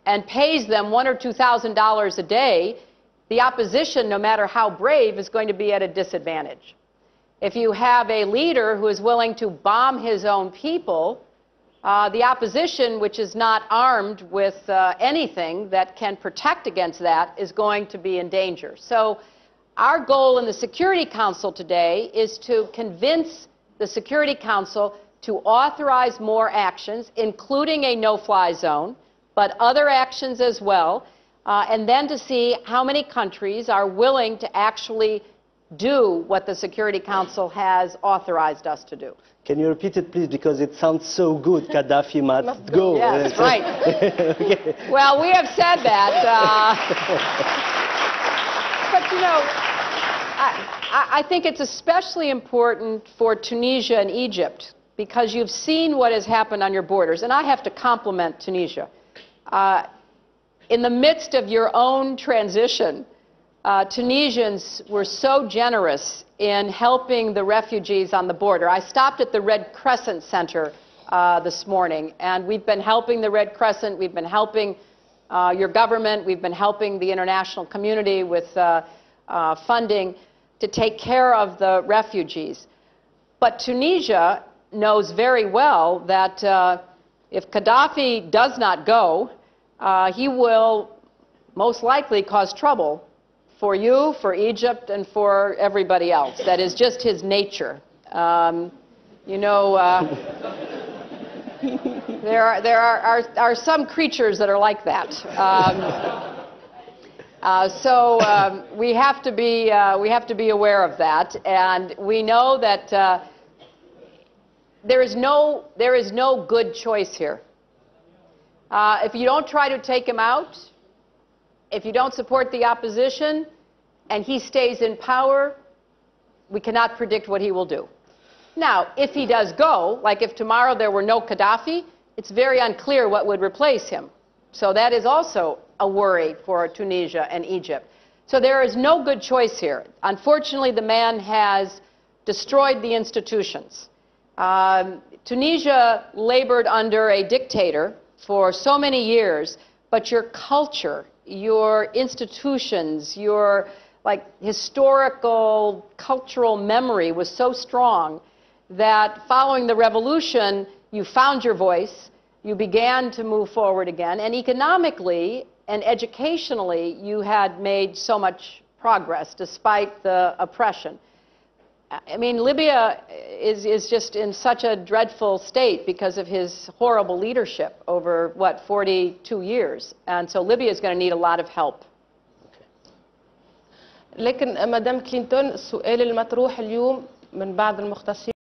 and pays them $1,000 or $2,000 a day, the opposition, no matter how brave, is going to be at a disadvantage. If you have a leader who is willing to bomb his own people, the opposition, which is not armed with anything that can protect against that, is going to be in danger. So our goal in the Security Council today is to convince the Security Council to authorize more actions, including a no-fly zone, but other actions as well, and then to see how many countries are willing to actually do what the Security Council has authorized us to do. Can you repeat it, please, because it sounds so good. Gaddafi must go. Yes, right. Okay. Well, we have said that. But, you know, I think it's especially important for Tunisia and Egypt, because you've seen what has happened on your borders. And I have to compliment Tunisia. In the midst of your own transition, Tunisians were so generous in helping the refugees on the border. I stopped at the Red Crescent Center this morning, and we've been helping the Red Crescent, we've been helping your government, we've been helping the international community with funding to take care of the refugees. But Tunisia knows very well that if Gaddafi does not go, he will most likely cause trouble for you, for Egypt, and for everybody else. That is just his nature. You know, there are some creatures that are like that. So we have to be aware of that, and we know that there is no good choice here. If you don't try to take him out, if you don't support the opposition, and he stays in power, we cannot predict what he will do. Now, if he does go, like if tomorrow there were no Gaddafi, it's very unclear what would replace him. So that is also a worry for Tunisia and Egypt. So there is no good choice here. Unfortunately, the man has destroyed the institutions. Tunisia labored under a dictator for so many years, but your culture, your institutions, your historical, cultural memory was so strong that following the revolution, you found your voice, you began to move forward again, and economically and educationally, you had made so much progress despite the oppression. I mean, Libya is just in such a dreadful state because of his horrible leadership over, 42 years. And so Libya is going to need a lot of help. لكن مدام كلينتون السؤال المطروح اليوم من بعض المختصين